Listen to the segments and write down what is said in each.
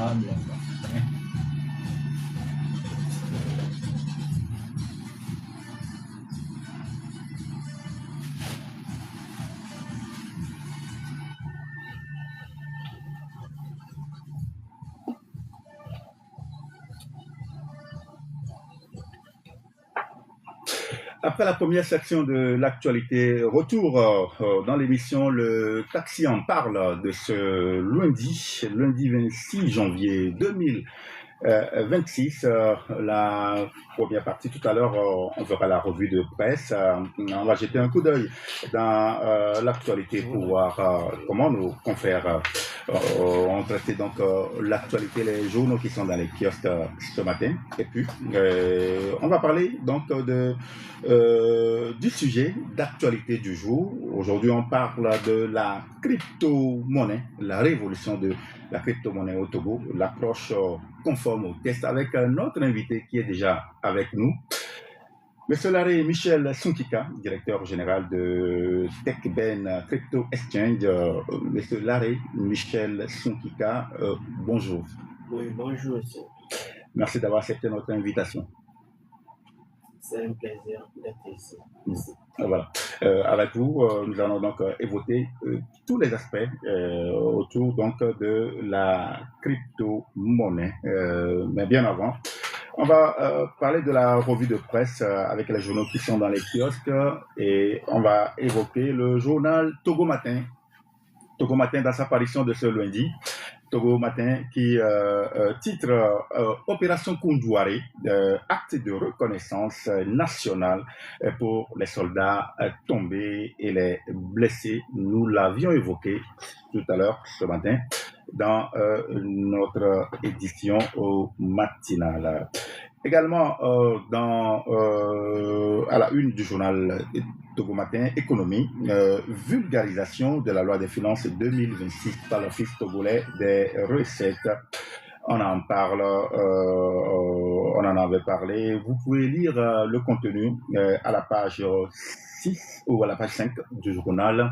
stable. Après la première section de l'actualité, retour dans l'émission Le Taxi en parle de ce lundi 26 janvier 2026. La première partie, tout à l'heure, on fera la revue de presse. On va jeter un coup d'œil dans l'actualité pour voir comment nos confrères ont traité donc l'actualité, les journaux qui sont dans les kiosques ce matin. Et puis, on va parler donc du sujet d'actualité du jour. Aujourd'hui, on parle de la crypto-monnaie, la révolution de la crypto-monnaie au Togo, l'approche conforme au test avec notre invité qui est déjà avec nous. Monsieur Larry Michel Sunkika, directeur général de TechBen Crypto Exchange. Monsieur Larry Michel Sunkika, bonjour. Oui, bonjour. Merci d'avoir accepté notre invitation. C'est un plaisir d'être ici. Voilà. Avec vous, nous allons donc évoquer tous les aspects autour donc de la crypto-monnaie. Mais bien avant, on va parler de la revue de presse avec les journaux qui sont dans les kiosques et on va évoquer le journal Togo Matin. Togo Matin dans sa parution de ce lundi. Togo Matin qui titre Opération Koundouaré, acte de reconnaissance nationale pour les soldats tombés et les blessés. Nous l'avions évoqué tout à l'heure ce matin dans notre édition au matinal. Également, à la une du journal Togo Matin, économie, vulgarisation de la loi des finances 2026 par l'Office togolais des recettes. On en parle, on en avait parlé. Vous pouvez lire le contenu à la page 6 ou à la page 5 du journal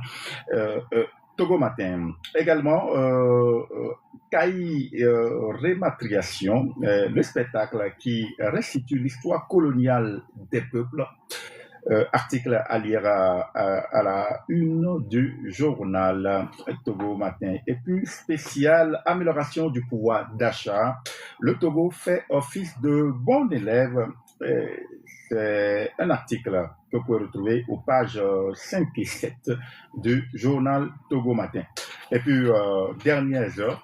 Togo Matin. Également, Caï Rématriation, le spectacle qui restitue l'histoire coloniale des peuples. Article à lire à la une du journal Togo Matin. Et puis, spécial amélioration du pouvoir d'achat. Le Togo fait office de bon élève. C'est un article que vous pouvez retrouver aux pages 5 et 7 du journal Togo Matin. Et puis, dernières heures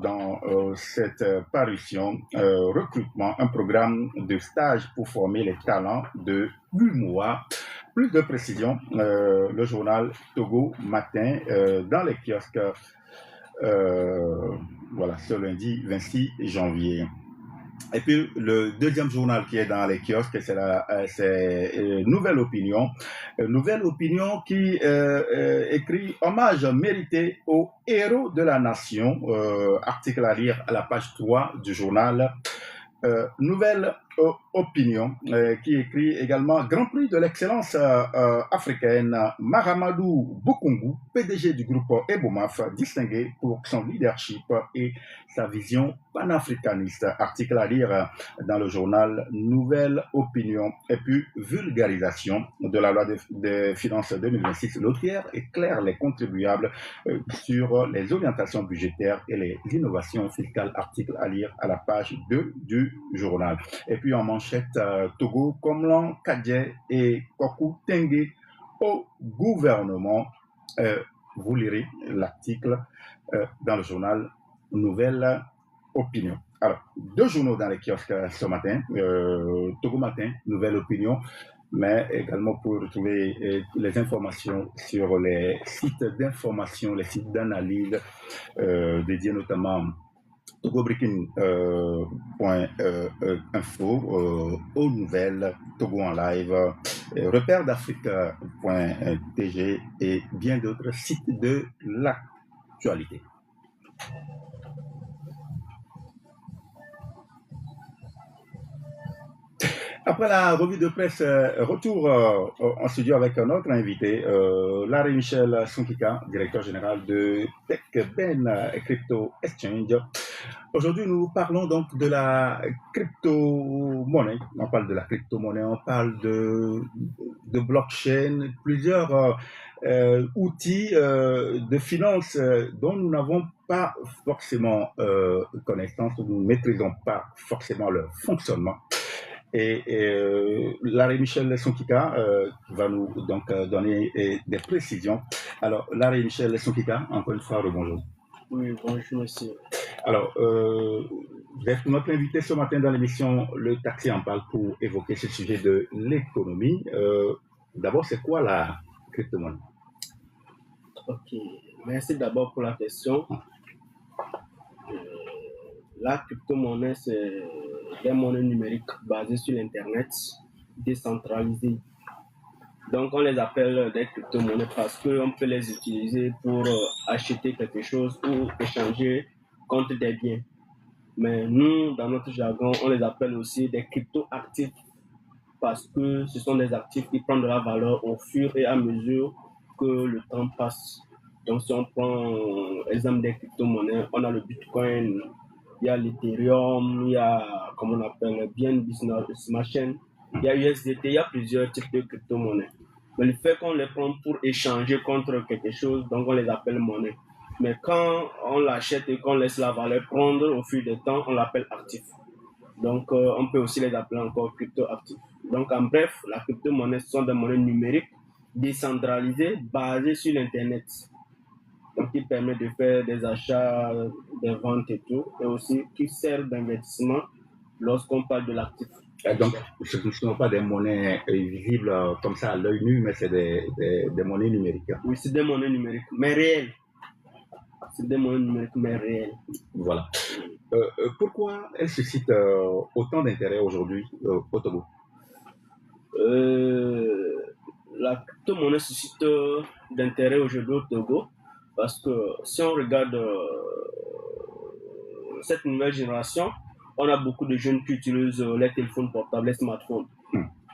dans cette parution, recrutement, un programme de stage pour former les talents de l'UMOA. Plus de précision, le journal Togo Matin dans les kiosques, voilà, ce lundi 26 janvier. Et puis, le deuxième journal qui est dans les kiosques, c'est Nouvelle Opinion. Nouvelle Opinion qui écrit « Hommage mérité aux héros de la nation ». Article à lire à la page 3 du journal. Nouvelle Opinion qui écrit également Grand Prix de l'excellence africaine. Mahamadou Bukungu, PDG du groupe Ebomaf, distingué pour son leadership et sa vision panafricaniste. Article à lire dans le journal Nouvelle Opinion. Et puis vulgarisation de la loi des finances 2026. L'auteur éclaire les contribuables sur les orientations budgétaires et les innovations fiscales. Article à lire à la page 2 du journal. Et puis en manchette, Togo, Komlan, Kadje et Kokou Tengue au gouvernement. Vous lirez l'article dans le journal Nouvelle Opinion. Alors, deux journaux dans les kiosques ce matin, Togo Matin, Nouvelle Opinion, mais également pour retrouver les informations sur les sites d'information, les sites d'analyse dédiés notamment togobrikin.info, aux nouvelles, Togo en live, repère d'Afrique.tg et bien d'autres sites de l'actualité. Après la revue de presse, retour en studio avec notre invité, Larry Michel Sunkika, directeur général de TechBen Crypto Exchange. Aujourd'hui, nous parlons donc de la crypto-monnaie. On parle de la crypto-monnaie, on parle de blockchain, plusieurs outils de finance dont nous n'avons pas forcément connaissance, nous ne maîtrisons pas forcément leur fonctionnement. Et Larry Michel Sonkika va nous donc donner des précisions. Alors, Larry Michel Sonkika, encore une fois, bonjour. Oui, bonjour monsieur. Alors, vous êtes notre invité ce matin dans l'émission Le Taxi en parle pour évoquer ce sujet de l'économie. D'abord, c'est quoi la crypto-monnaie? Ok, merci d'abord pour la question. La crypto-monnaie, c'est des monnaies numériques basées sur l'Internet, décentralisées. Donc, on les appelle des crypto-monnaies parce qu'on peut les utiliser pour acheter quelque chose ou échanger contre des biens. Mais nous, dans notre jargon, on les appelle aussi des crypto-actifs parce que ce sont des actifs qui prennent de la valeur au fur et à mesure que le temps passe. Donc, si on prend l'exemple des crypto-monnaies, on a le Bitcoin, il y a l'Ethereum, il y a, comme on appelle, BNB Smart Chain, il y a USDT, il y a plusieurs types de crypto-monnaies. Mais le fait qu'on les prend pour échanger contre quelque chose, donc on les appelle monnaie. Mais quand on l'achète et qu'on laisse la valeur prendre au fil du temps, on l'appelle actif. Donc, on peut aussi les appeler encore crypto-actifs. Donc, en bref, la crypto-monnaie, ce sont des monnaies numériques décentralisées basées sur l'Internet. Donc, qui permet de faire des achats, des ventes et tout, et aussi qui servent d'investissement lorsqu'on parle de l'actif. Donc, ce ne sont pas des monnaies visibles comme ça à l'œil nu, mais c'est des monnaies numériques. Oui, c'est des monnaies numériques, mais réelles. C'est des monnaies numériques, mais réelles. Voilà. Pourquoi elles suscitent autant d'intérêt aujourd'hui au Togo? La crypto-monnaie suscite d'intérêt aujourd'hui au Togo parce que si on regarde cette nouvelle génération, on a beaucoup de jeunes qui utilisent les téléphones portables, les smartphones.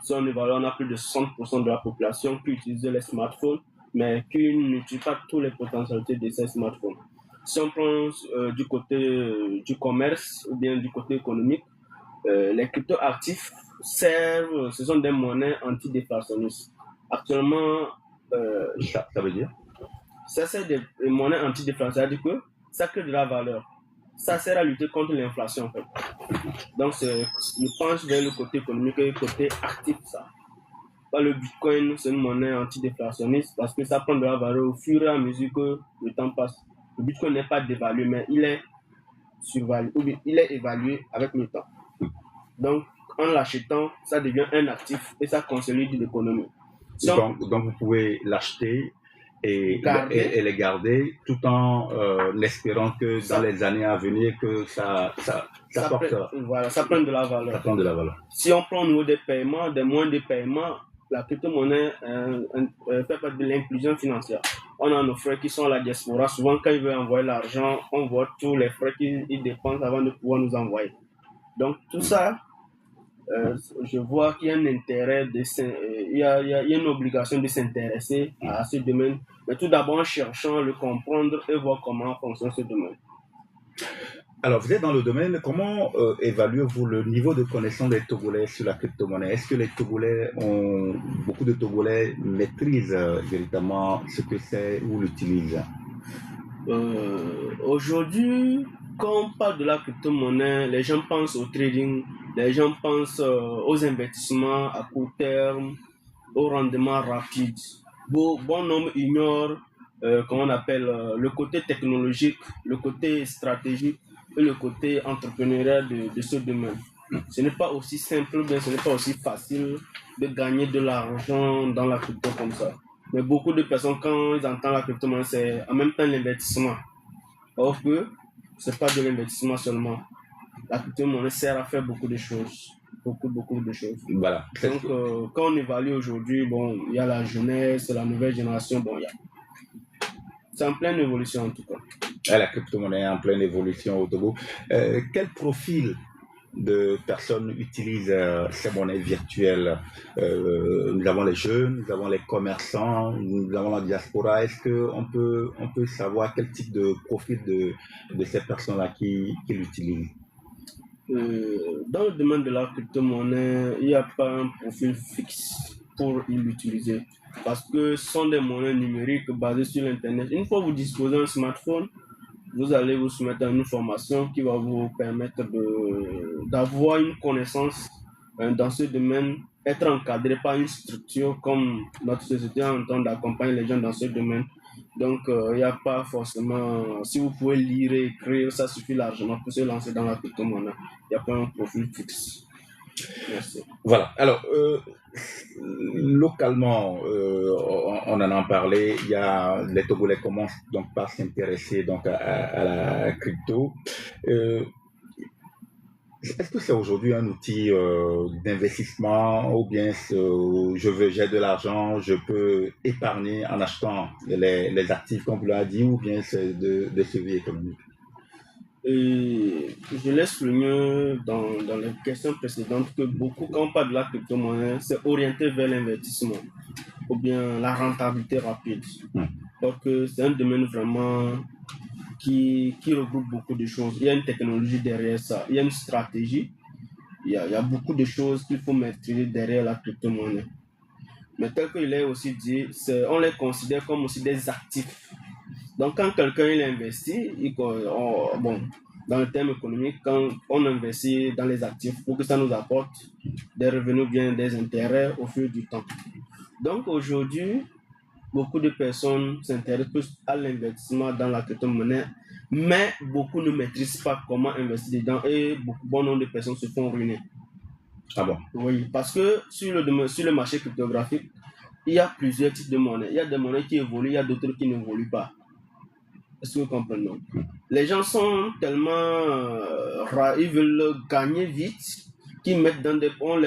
Si on évalue, on a plus de 60% de la population qui utilise les smartphones, mais qui n'utilisent pas toutes les potentialités de ces smartphones. Si on prend du côté du commerce ou bien du côté économique, les crypto-actifs servent, ce sont des monnaies antidéflationnistes. Actuellement, ça veut dire? Ça sert des monnaies antidéflationnistes, c'est-à-dire que ça crée de la valeur. Ça sert à lutter contre l'inflation en fait. Donc, je pense vers le côté économique et le côté actif, ça. Le Bitcoin, c'est une monnaie antidéflationniste parce que ça prend de la valeur au fur et à mesure que le temps passe. Le Bitcoin n'est pas dévalué, mais il est survalué, ou bien il est évalué avec le temps. Donc, en l'achetant, ça devient un actif et ça consolide l'économie. Donc, vous pouvez l'acheter et les garder tout en espérant que dans les années à venir que ça porte. Voilà, ça prend de la valeur. Ça prend de la valeur. Si on prend au niveau des paiements, des moyens de paiement, la crypto-monnaie fait partie de l'inclusion financière. On a nos frères qui sont à la diaspora. Souvent, quand ils veulent envoyer l'argent, on voit tous les frais qu'ils dépensent avant de pouvoir nous envoyer. Donc, tout ça, je vois qu'il y a un intérêt, il y a une obligation de s'intéresser à ce domaine, mais tout d'abord en cherchant à le comprendre et voir comment fonctionne ce domaine. Alors, vous êtes dans le domaine, comment évaluez-vous le niveau de connaissance des Togolais sur la crypto-monnaie? Est-ce que beaucoup de Togolais maîtrisent véritablement ce que c'est ou l'utilisent? Aujourd'hui, quand on parle de la crypto-monnaie, les gens pensent au trading, les gens pensent aux investissements à court terme, au rendement rapide. Bon nombre ignorent, comment on appelle, le côté technologique, le côté stratégique et le côté entrepreneurial de ce domaine. Ce n'est pas aussi simple, mais ce n'est pas aussi facile de gagner de l'argent dans la crypto comme ça. Mais beaucoup de personnes, quand ils entendent la crypto-monnaie, c'est en même temps l'investissement. Or que ce n'est pas de l'investissement seulement. La crypto-monnaie sert à faire beaucoup de choses. Beaucoup de choses. Voilà. Donc, quand on évalue aujourd'hui, bon, il y a la jeunesse, la nouvelle génération, bon, c'est en pleine évolution en tout cas. La crypto-monnaie est en pleine évolution au Togo. Quel profil de personnes utilisent ces monnaies virtuelles. Nous avons les jeunes, nous avons les commerçants, nous avons la diaspora. Est-ce on peut savoir quel type de profil de ces personnes-là qui l'utilisent? Dans le domaine de la crypto-monnaie, il n'y a pas un profil fixe pour l'utiliser parce que ce sont des monnaies numériques basées sur l'Internet. Une fois que vous disposez d'un smartphone, vous allez vous soumettre à une formation qui va vous permettre d'avoir une connaissance dans ce domaine, être encadré par une structure comme notre société en train d'accompagner les gens dans ce domaine. Donc, il n'y a pas forcément, si vous pouvez lire et écrire, ça suffit largement pour se lancer dans la crypto-monnaie. Il n'y a pas un profil fixe. Merci. Voilà. Alors, localement, on en a parlé. Il y a les Togolais commencent donc par s'intéresser donc à la crypto. Est-ce que c'est aujourd'hui un outil d'investissement ou bien j'ai de l'argent, je peux épargner en achetant les actifs comme vous l'avez dit ou bien c'est de survie économique? Et je l'ai souligné dans les questions précédentes que beaucoup, quand on parle de la crypto-monnaie, c'est orienté vers l'investissement ou bien la rentabilité rapide. Donc, c'est un domaine vraiment qui regroupe beaucoup de choses. Il y a une technologie derrière ça, il y a une stratégie, il y a beaucoup de choses qu'il faut maîtriser derrière la crypto-monnaie. Mais tel qu'il est aussi dit, on les considère comme aussi des actifs. Donc quand quelqu'un il investit, dans le terme économique, quand on investit dans les actifs pour que ça nous apporte des revenus bien des intérêts au fil du temps. Donc aujourd'hui, beaucoup de personnes s'intéressent plus à l'investissement dans la crypto-monnaie, mais beaucoup ne maîtrisent pas comment investir dedans et bon nombre de personnes se font ruiner. Ah bon? Oui, parce que sur le marché cryptographique, il y a plusieurs types de monnaies. Il y a des monnaies qui évoluent, il y a d'autres qui n'évoluent pas. Est-ce que vous comprenez? Les gens sont tellement ils veulent gagner vite, qu'ils mettent on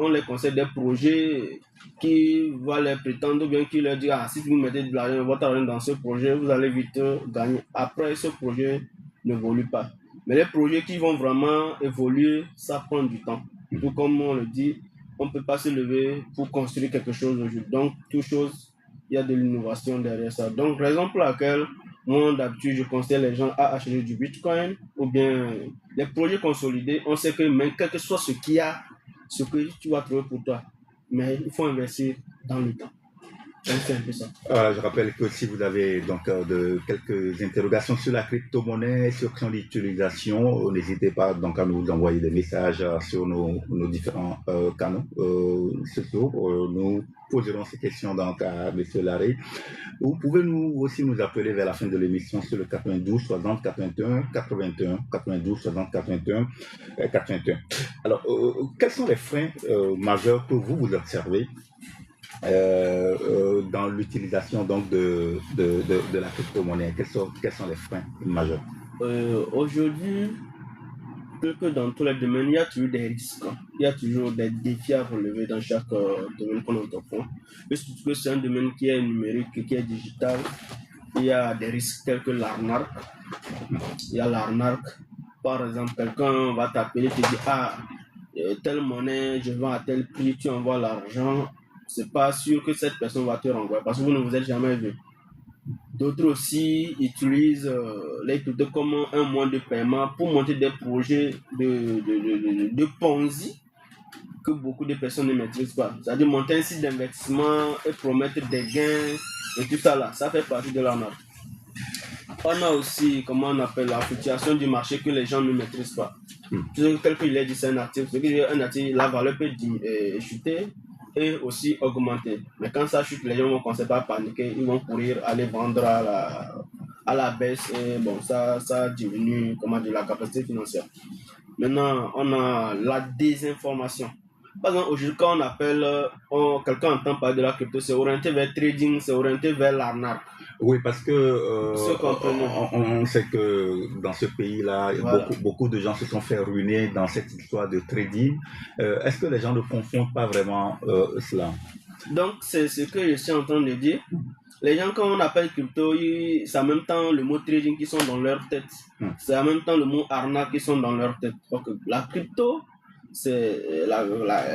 les conseille des projets qui vont les prétendre, ou bien qui leur disent si vous mettez de l'argent, votre argent dans ce projet, vous allez vite gagner. Après, ce projet n'évolue pas. Mais les projets qui vont vraiment évoluer, ça prend du temps. Tout comme on le dit, on ne peut pas se lever pour construire quelque chose aujourd'hui. Donc, toute chose, il y a de l'innovation derrière ça. Donc, raison pour laquelle moi, d'habitude, je conseille les gens à acheter du Bitcoin ou bien les projets consolidés. On sait que même quel que soit ce qu'il y a, ce que tu vas trouver pour toi, mais il faut investir dans le temps. Donc, c'est un peu ça. Je rappelle que si vous avez donc quelques interrogations sur la crypto-monnaie, sur son utilisation, n'hésitez pas donc à nous envoyer des messages sur nos différents canaux sociaux. Nous poserons ces questions donc à M. Larry. Vous pouvez aussi nous appeler vers la fin de l'émission sur le 92 60 81 81 92 60 81 81. Alors, quels sont les freins majeurs que vous observez dans l'utilisation donc de la crypto-monnaie? Quels sont les freins majeurs? Aujourd'hui, plus que dans tous les domaines, il y a toujours des risques. Il y a toujours des défis à relever dans chaque domaine qu'on entreprend. Puisque c'est un domaine qui est numérique, qui est digital, il y a des risques tels que l'arnaque. Il y a l'arnaque. Par exemple, quelqu'un va t'appeler et te dire telle monnaie, je vends à tel prix, tu envoies l'argent. C'est pas sûr que cette personne va te renvoyer parce que vous ne vous êtes jamais vu. D'autres aussi utilisent les cryptos comme un moyen de paiement pour monter des projets de Ponzi que beaucoup de personnes ne maîtrisent pas. C'est-à-dire monter un site d'investissement et promettre des gains et tout ça là, ça fait partie de l'arnaque. On a aussi, comment on appelle, la fluctuation du marché que les gens ne maîtrisent pas. Tel qu'il est dit, c'est un actif. Un actif, la valeur peut chuter et aussi augmenter. Mais quand ça chute, les gens vont commencer à paniquer, ils vont courir, aller vendre à la baisse et bon, ça diminue la capacité financière. Maintenant, on a la désinformation. Par exemple, aujourd'hui, quand on appelle, quelqu'un entend parler de la crypto, c'est orienté vers le trading, c'est orienté vers l'arnaque. Oui, parce que on sait que dans ce pays-là, voilà, beaucoup de gens se sont fait ruiner dans cette histoire de trading. Est-ce que les gens ne confondent pas vraiment cela? Donc, c'est ce que je suis en train de dire. Les gens, quand on appelle crypto, c'est en même temps le mot trading qui sont dans leur tête. C'est en même temps le mot arnaque qui sont dans leur tête. Donc, la crypto, c'est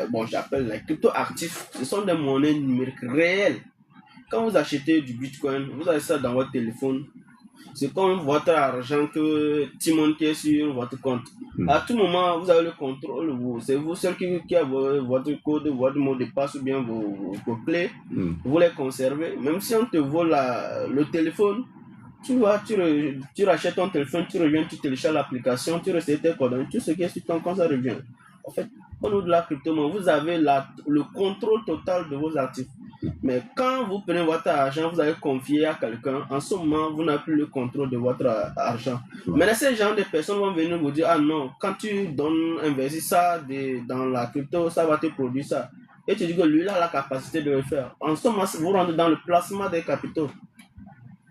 bon, j'appelle les crypto actifs. Ce sont des monnaies numériques réelles. Quand vous achetez du Bitcoin, vous avez ça dans votre téléphone. C'est comme votre argent que Timon qui est sur votre compte. À tout moment, vous avez le contrôle. C'est vous seul qui a votre code, votre mot de passe ou bien vos clés. Vous les conservez. Même si on te vole le téléphone, tu rachètes ton téléphone, tu reviens, tu télécharges l'application, tu restes tes coordonnées, tout ce qui est sur ton compte, ça revient. En fait, au niveau de la crypto, vous avez le contrôle total de vos actifs. Mais quand vous prenez votre argent, vous avez confié à quelqu'un, en ce moment, vous n'avez plus le contrôle de votre argent. Mais ces gens de personnes vont venir vous dire, ah non, quand tu investis ça dans la crypto, ça va te produire ça. Et tu dis que lui, il a la capacité de le faire. En ce moment, vous rentrez dans le placement des capitaux.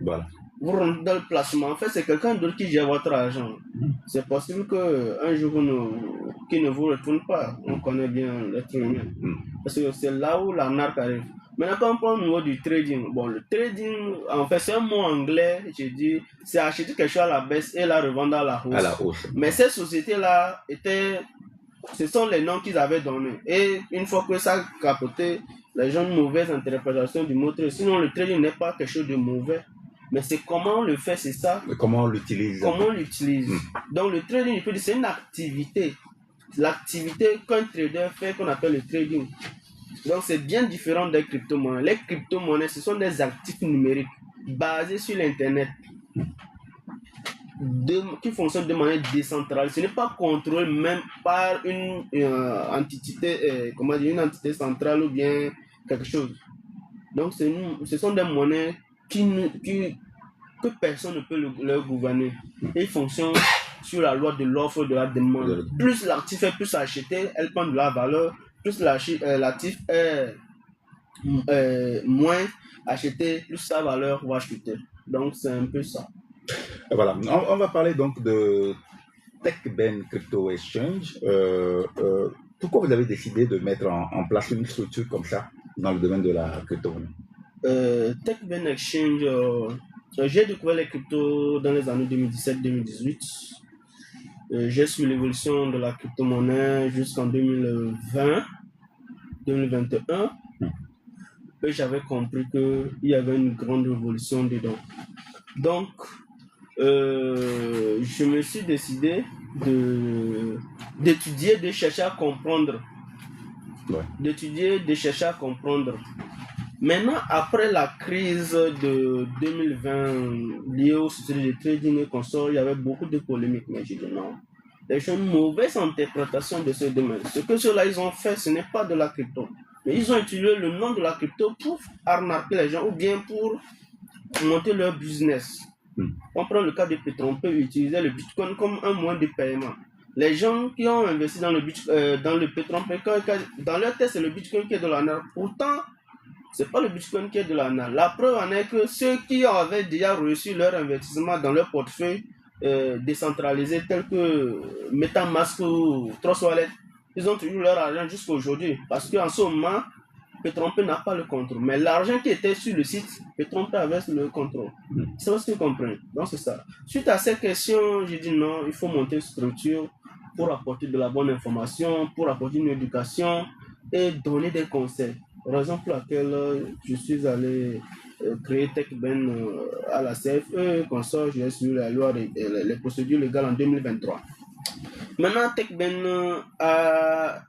Voilà. Vous rentrez dans le placement. En fait, c'est quelqu'un d'autre qui gère votre argent. C'est possible qu'un jour, qu'il ne vous retourne pas. On connaît bien l'être humain. Parce que c'est là où l'arnaque arrive. Maintenant, quand on prend au niveau du trading, bon, le trading, en fait, c'est un mot anglais, je dis, c'est acheter quelque chose à la baisse et la revendre à la hausse. À la hausse. Mais ces sociétés-là ce sont les noms qu'ils avaient donnés. Et une fois que ça a capoté, les gens ont une mauvaise interprétation du mot trading. Sinon, le trading n'est pas quelque chose de mauvais. Mais c'est comment on le fait, c'est ça. Mais comment on l'utilise. Donc, le trading, c'est une activité. L'activité qu'un trader fait, qu'on appelle le trading. Donc, c'est bien différent des crypto-monnaies. Les crypto-monnaies, ce sont des actifs numériques basés sur l'Internet qui fonctionnent de manière décentralisée. Ce n'est pas contrôlé même par une entité, une entité centrale ou bien quelque chose. Donc, ce sont des monnaies que personne ne peut leur gouverner. Et ils fonctionnent sur la loi de l'offre et de la demande. Plus l'actif est plus acheté, elle prend de la valeur. Plus l'actif est moins acheté, plus sa valeur va chuter. Donc, c'est un peu ça. Voilà. On va parler donc de TechBen Crypto Exchange. Pourquoi vous avez décidé de mettre en place une structure comme ça dans le domaine de la crypto-monnaie? TechBen Exchange, j'ai découvert les cryptos dans les années 2017-2018. J'ai suivi l'évolution de la crypto-monnaie jusqu'en 2020, 2021. Et j'avais compris qu'il y avait une grande révolution dedans. Donc, je me suis décidé d'étudier, de chercher à comprendre. Maintenant, après la crise de 2020 liée aux sociétés de trading et consorts, il y avait beaucoup de polémiques. Mais j'ai dit non. Les gens ont une mauvaise interprétation de ce domaine. Ce que ceux-là ils ont fait, ce n'est pas de la crypto. Mais ils ont utilisé le nom de la crypto pour arnaquer les gens ou bien pour monter leur business. On prend le cas de Petron, peut utiliser le Bitcoin comme un moyen de paiement. Les gens qui ont investi dans le Petron, dans leur tête, c'est le Bitcoin qui est de l'arnaque. Pourtant, c'est pas le Bitcoin qui est de l'arnaque. La preuve en est que ceux qui avaient déjà reçu leur investissement dans leur portefeuille décentralisé, tel que MetaMask ou Trust Wallet, ils ont toujours leur argent jusqu'à aujourd'hui. Parce qu'en ce moment, Petron n'a pas le contrôle. Mais l'argent qui était sur le site, Petron avait le contrôle. C'est ce que vous comprenez. Donc c'est ça. Suite à cette question, j'ai dit non, il faut monter une structure pour apporter de la bonne information, pour apporter une éducation et donner des conseils. Raison pour laquelle je suis allé créer TechBen à la CFE, comme ça j'ai suivi la loi les procédures légales en 2023. Maintenant, TechBen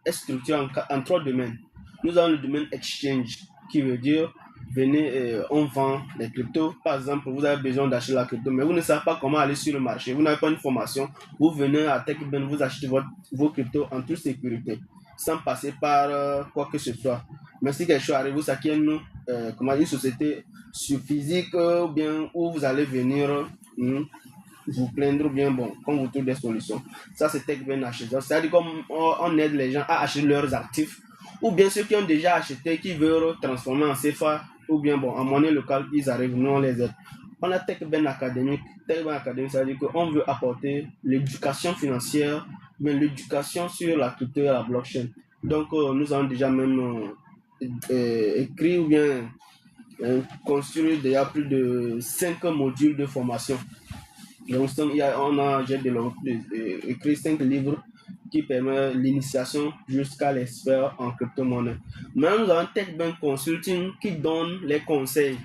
est structuré en 3 domaines. Nous avons le domaine exchange, qui veut dire, venez, on vend les cryptos. Par exemple, vous avez besoin d'acheter la crypto, mais vous ne savez pas comment aller sur le marché. Vous n'avez pas une formation. Vous venez à TechBen, vous achetez vos cryptos en toute sécurité, sans passer par quoi que ce soit. Mais si quelque chose arrive, vous savez une société sur physique, bien, où vous allez venir vous plaindre, ou bien, bon, quand vous trouvez des solutions. Ça, c'est TechBen acheteur. C'est-à-dire qu'on aide les gens à acheter leurs actifs, ou bien ceux qui ont déjà acheté, qui veulent transformer en CFA, ou bien bon, en monnaie locale, ils arrivent, nous on les aide. On a TechBen académique. TechBen académique, ça veut dire qu'on veut apporter l'éducation financière, mais l'éducation sur la crypto et la blockchain. Donc, nous avons déjà même écrit ou bien construit déjà plus de 5 modules de formation. Donc, j'ai écrit 5 livres qui permettent l'initiation jusqu'à l'expert en crypto-monnaie. Maintenant, nous avons TechBank Consulting qui donne les conseils,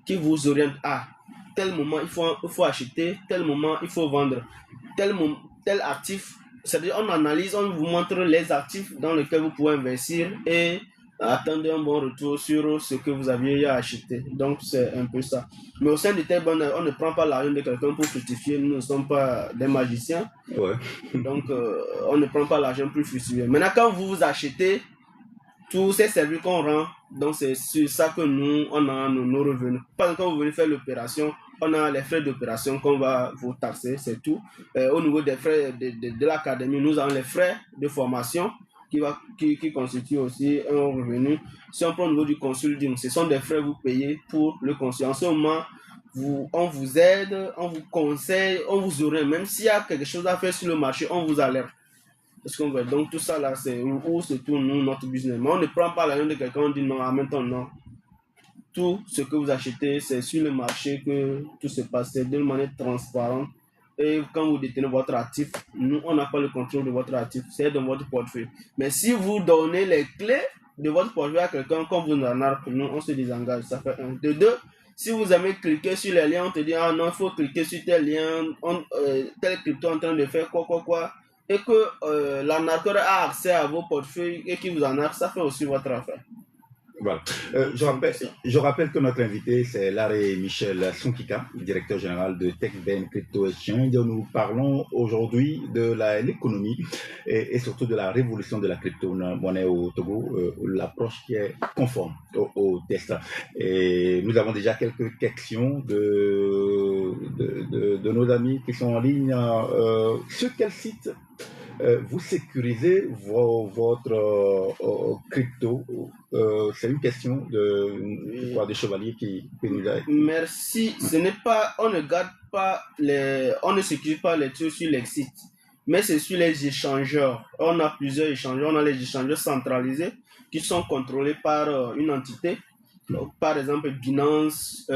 qui vous oriente à tel moment il faut acheter, tel moment il faut vendre, tel actif. C'est-à-dire, on analyse, on vous montre les actifs dans lesquels vous pouvez investir et attendre un bon retour sur ce que vous aviez acheté. Donc, c'est un peu ça. Mais au sein de TechBank, on ne prend pas l'argent de quelqu'un pour fructifier. Nous ne sommes pas des magiciens. Ouais. Donc, on ne prend pas l'argent pour fructifier. Maintenant, quand vous achetez, tous ces services qu'on rend, donc c'est sur ça que nous, on a nos revenus. Parce que quand vous venez faire l'opération, on a les frais d'opération qu'on va vous taxer, c'est tout. Au niveau des frais de l'académie, nous avons les frais de formation qui constituent aussi un revenu. Si on prend au niveau du consulting, ce sont des frais que vous payez pour le consulting. En ce moment, on vous aide, on vous conseille, on vous oriente. Même s'il y a quelque chose à faire sur le marché, on vous alerte. Parce qu'on veut. Donc tout ça là, c'est où se tourne nous, notre business. Mais on ne prend pas l'argent de quelqu'un, on dit non, en même temps non. Tout ce que vous achetez, c'est sur le marché que tout se passe, c'est d'une manière transparente. Et quand vous détenez votre actif, nous, on n'a pas le contrôle de votre actif, c'est dans votre portefeuille. Mais si vous donnez les clés de votre portefeuille à quelqu'un, comme vous en avez, nous, on se désengage. Ça fait un. De deux, si vous avez cliqué sur les liens, on te dit, ah non, il faut cliquer sur tel lien, tel crypto en train de faire quoi. Et que l'arnaqueur a accès à vos portefeuilles et qu'il vous en a, ça fait aussi votre affaire. Voilà. Je rappelle que notre invité, c'est Larry Michel Sonkika, directeur général de TechBank Crypto Exchange. Nous parlons aujourd'hui de l'économie et surtout de la révolution de la crypto-monnaie au Togo, l'approche qui est conforme au test. Et nous avons déjà quelques questions de nos amis qui sont en ligne. Sur quel site vous sécurisez votre crypto? C'est une question de chevalier qui nous a... Merci. Ce n'est pas, on ne garde pas on ne sécurise pas les trucs sur les sites, mais c'est sur les échangeurs. On a plusieurs échangeurs. On a les échangeurs centralisés qui sont contrôlés par une entité. Donc, par exemple, Binance,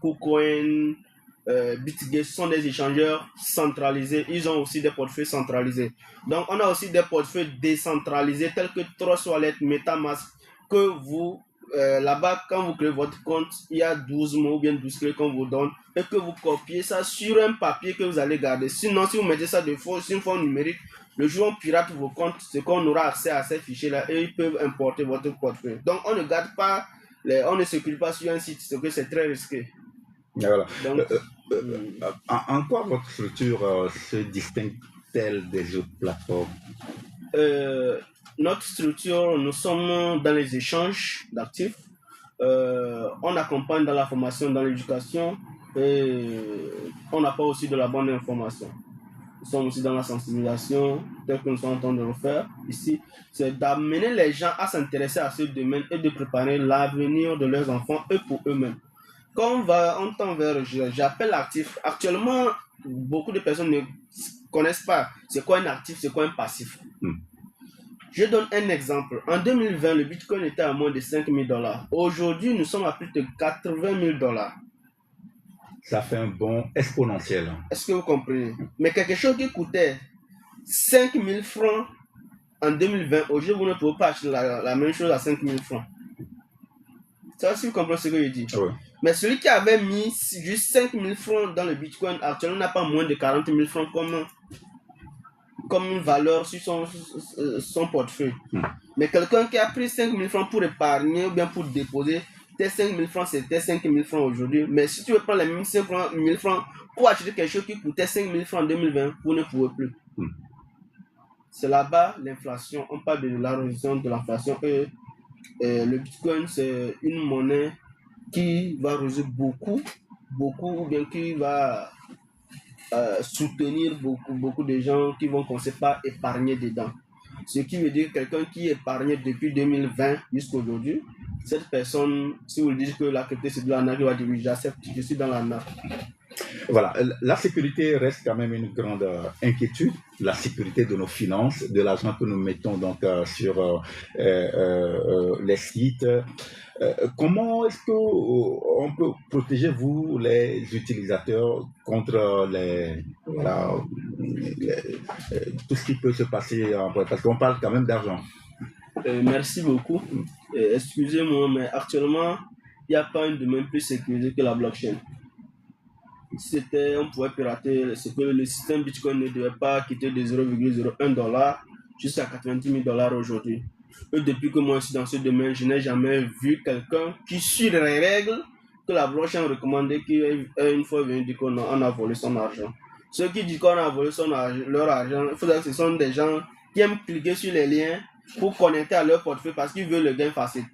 KuCoin, Bitget sont des échangeurs centralisés. Ils ont aussi des portefeuilles centralisés. Donc, on a aussi des portefeuilles décentralisés tels que Trust Wallet, MetaMask, que vous, là-bas, quand vous créez votre compte, il y a 12 mots ou bien 12 clés qu'on vous donne et que vous copiez ça sur un papier que vous allez garder. Sinon, si vous mettez ça sur une forme numérique, le jour où on pirate vos comptes, c'est qu'on aura accès à ces fichiers-là et ils peuvent importer votre portefeuille. Donc, on ne garde pas, on ne circule pas sur un site, parce que c'est très risqué. Voilà. Donc, en quoi votre structure se distingue-t-elle des autres plateformes? Notre structure, nous sommes dans les échanges d'actifs. On accompagne dans la formation, dans l'éducation et on n'a pas aussi de la bonne information. Nous sommes aussi dans la sensibilisation, tel que nous sommes en train de le faire ici. C'est d'amener les gens à s'intéresser à ce domaine et de préparer l'avenir de leurs enfants et pour eux-mêmes. Quand on tend vers, j'appelle l'actif. Actuellement, beaucoup de personnes ne connaissent pas c'est quoi un actif, c'est quoi un passif. Je donne un exemple. En 2020, le Bitcoin était à moins de $5,000. Aujourd'hui, nous sommes à plus de $80,000. Ça fait un bond exponentiel. Est-ce que vous comprenez? Mais quelque chose qui coûtait 5,000 francs en 2020, aujourd'hui, vous ne pouvez pas acheter la même chose à 5,000 francs. Ça, si vous comprenez ce que je dis. Oui. Mais celui qui avait mis juste 5,000 francs dans le Bitcoin, actuellement n'a pas moins de 40,000 francs comme une valeur sur son portefeuille. Mais quelqu'un qui a pris 5,000 francs pour épargner ou bien pour déposer, tes 5,000 francs, c'était 5,000 francs aujourd'hui. Mais si tu veux prendre les mêmes 5,000 francs pour acheter quelque chose qui coûtait 5,000 francs en 2020, vous ne pouvez plus. C'est là-bas l'inflation. On parle de la réduction de l'inflation. Et le Bitcoin, c'est une monnaie qui va réduire beaucoup, ou bien qui va soutenir beaucoup de gens qui vont commencer par épargner dedans. Ce qui veut dire quelqu'un qui épargne depuis 2020 jusqu'à aujourd'hui, cette personne, si vous lui dites que la crypto c'est de l'arnaque, il va dire oui, j'accepte, je suis dans l'arnaque. Voilà, la sécurité reste quand même une grande inquiétude, la sécurité de nos finances, de l'argent que nous mettons donc sur les sites. Comment est-ce que on peut protéger vous les utilisateurs contre voilà, tout ce qui peut se passer parce qu'on parle quand même d'argent. Merci beaucoup. Excusez-moi, mais actuellement, il n'y a pas un domaine plus sécurisé que la blockchain. Si on pouvait pirater, c'est que le système Bitcoin ne devait pas quitter de 0,01 $ jusqu'à 90 000 $ aujourd'hui. Et depuis que moi je suis dans ce domaine, je n'ai jamais vu quelqu'un qui suit les règles que la blockchain recommandait, qui une fois venu dire qu'on a volé son argent. Ceux qui disent qu'on a volé leur argent, il faut dire que ce sont des gens qui aiment cliquer sur les liens pour connecter à leur portefeuille parce qu'ils veulent le gain facile.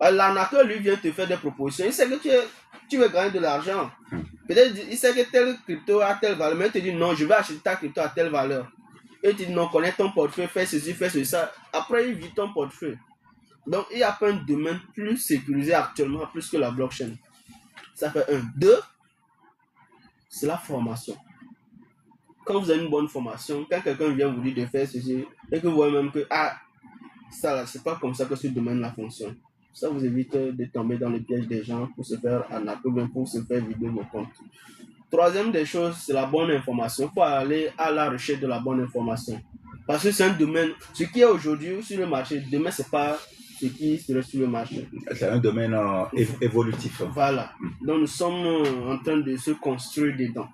L'arnaqueur, lui, vient te faire des propositions. Il sait que tu veux gagner de l'argent. Peut-être il sait que telle crypto a telle valeur, mais il te dit non, je vais acheter ta crypto à telle valeur. Et tu dis non, connecte ton portefeuille, fais ceci, fais ça. Après, il vide ton portefeuille. Donc, il n'y a pas un domaine plus sécurisé actuellement, plus que la blockchain. Ça fait un. Deux, c'est la formation. Quand vous avez une bonne formation, quand quelqu'un vient vous dire de faire ceci, et que vous voyez même que, ça là, c'est pas comme ça que ce domaine-là fonctionne. Ça vous évite de tomber dans le piège des gens pour se faire arnaquer ou bien pour se faire vider vos comptes. Troisième des choses, c'est la bonne information. Il faut aller à la recherche de la bonne information. Parce que c'est un domaine, ce qui est aujourd'hui sur le marché, demain, c'est pas ce qui sera sur le marché. C'est un domaine évolutif. Voilà. Donc, nous sommes en train de se construire dedans.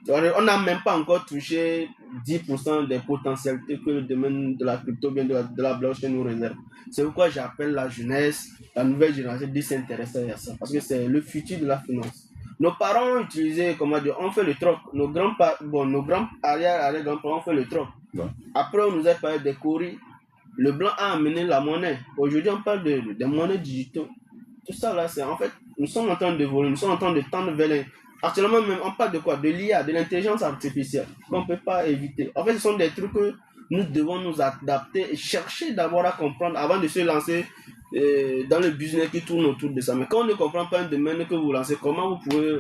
On n'a même pas encore touché 10% des potentialités que le domaine de la crypto, bien de la blockchain nous réserve. C'est pourquoi j'appelle la jeunesse, la nouvelle génération, de s'intéresser à ça. Parce que c'est le futur de la finance. Nos parents ont utilisé, comment dire, on fait le troc. Nos grands arrière-grands-parents ont fait le troc. Bon. Après, on nous a parlé des courriers. Le blanc a amené la monnaie. Aujourd'hui, on parle des monnaies digitales. Tout ça là, c'est en fait, nous sommes en train d'évoluer, nous sommes en train de tendre vers les... Actuellement même, on parle de quoi? De l'IA, de l'intelligence artificielle, qu'on ne peut pas éviter. En fait, ce sont des trucs que nous devons nous adapter et chercher d'abord à comprendre avant de se lancer dans le business qui tourne autour de ça. Mais quand on ne comprend pas un domaine que vous lancez, comment vous pouvez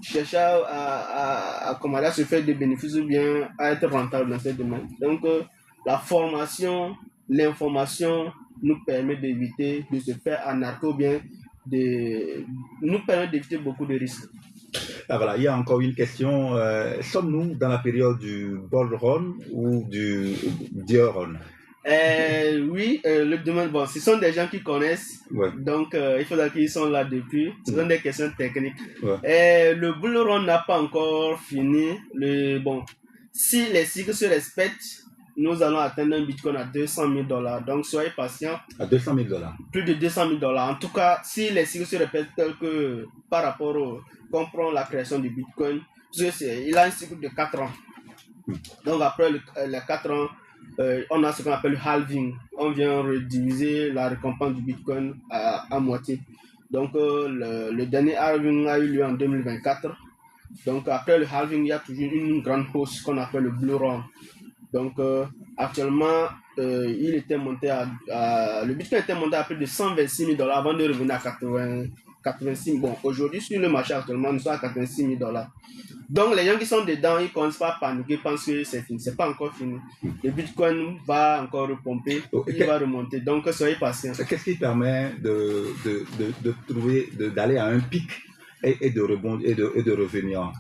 chercher à se faire des bénéfices ou bien à être rentable dans ce domaine? Donc, la formation, l'information nous permet d'éviter de se faire arnaquer ou bien nous permet d'éviter beaucoup de risques. Voilà, il y a encore une question. Sommes-nous dans la période du bull run ou du bear run? Oui, le domaine, bon, ce sont des gens qui connaissent, ouais. Donc il faudra qu'ils sont là depuis. Ce sont des questions techniques. Ouais. Le bull run n'a pas encore fini. Si les cycles se respectent, nous allons atteindre un Bitcoin à 200 000 $. Donc, soyez patients. À 200 000 $. Plus de 200 000 $. En tout cas, si les cycles se répètent tels que par rapport qu'on prend la création du Bitcoin, il a un cycle de 4 ans. Donc, après les 4 ans, on a ce qu'on appelle le halving. On vient rediviser la récompense du Bitcoin à moitié. Donc, le dernier halving a eu lieu en 2024. Donc, après le halving, il y a toujours une grande hausse qu'on appelle le bull run. Donc, actuellement, il était monté le Bitcoin était monté à plus de 126 000 $ avant de revenir à 86 000. Bon, aujourd'hui, sur le marché actuellement, nous sommes à 86 000 $. Donc, les gens qui sont dedans, ils ne commencent pas à paniquer, pensent que c'est fini. Ce n'est pas encore fini. Le Bitcoin va encore repomper, il va remonter. Donc, soyez patients. Qu'est-ce qui permet d'aller à un pic et de rebondir et de revenir?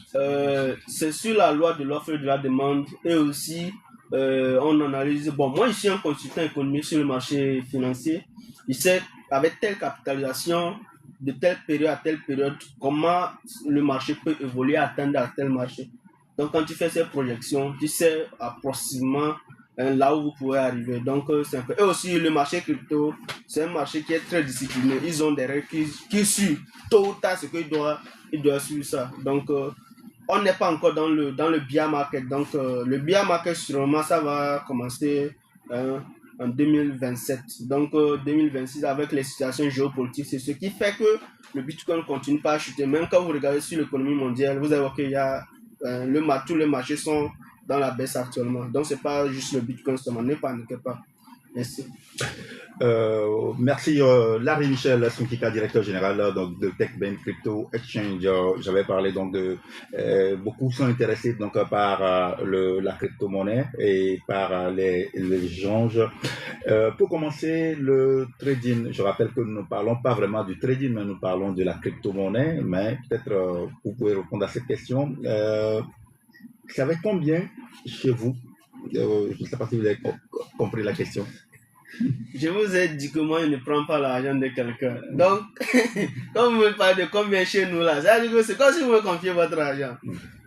C'est sur la loi de l'offre et de la demande et aussi on analyse. Bon, moi, je suis un consultant économique sur le marché financier. Je sais, avec telle capitalisation, de telle période à telle période, comment le marché peut évoluer, atteindre à tel marché. Donc, quand tu fais ces projections, tu sais approximativement là où vous pouvez arriver. Donc, c'est un peu... Et aussi, le marché crypto, c'est un marché qui est très discipliné. Ils ont des règles qui suivent tôt ou tard ce qu'ils doivent suivre ça. Donc, on n'est pas encore dans le bear market. Donc, le bear market, sûrement, ça va commencer en 2027. Donc, 2026, avec les situations géopolitiques, c'est ce qui fait que le Bitcoin ne continue pas à chuter. Même quand vous regardez sur l'économie mondiale, vous allez voir qu'il y a tous les marchés sont dans la baisse actuellement. Donc, ce n'est pas juste le Bitcoin seulement. Ne paniquez pas. Merci. Merci Larry Michel Sunkika, directeur général donc de TechBank Crypto Exchange. J'avais parlé donc de beaucoup sont intéressés donc par la crypto-monnaie et par les échanges. Pour commencer le trading, je rappelle que nous ne parlons pas vraiment du trading, mais nous parlons de la crypto-monnaie. Mais peut-être vous pouvez répondre à cette question. Ça va combien chez vous? Je ne sais pas si vous avez compris la question. Je vous ai dit que moi, je ne prends pas l'argent de quelqu'un. Donc, quand vous me parlez de combien chez nous là, c'est comme si vous me confiez votre argent.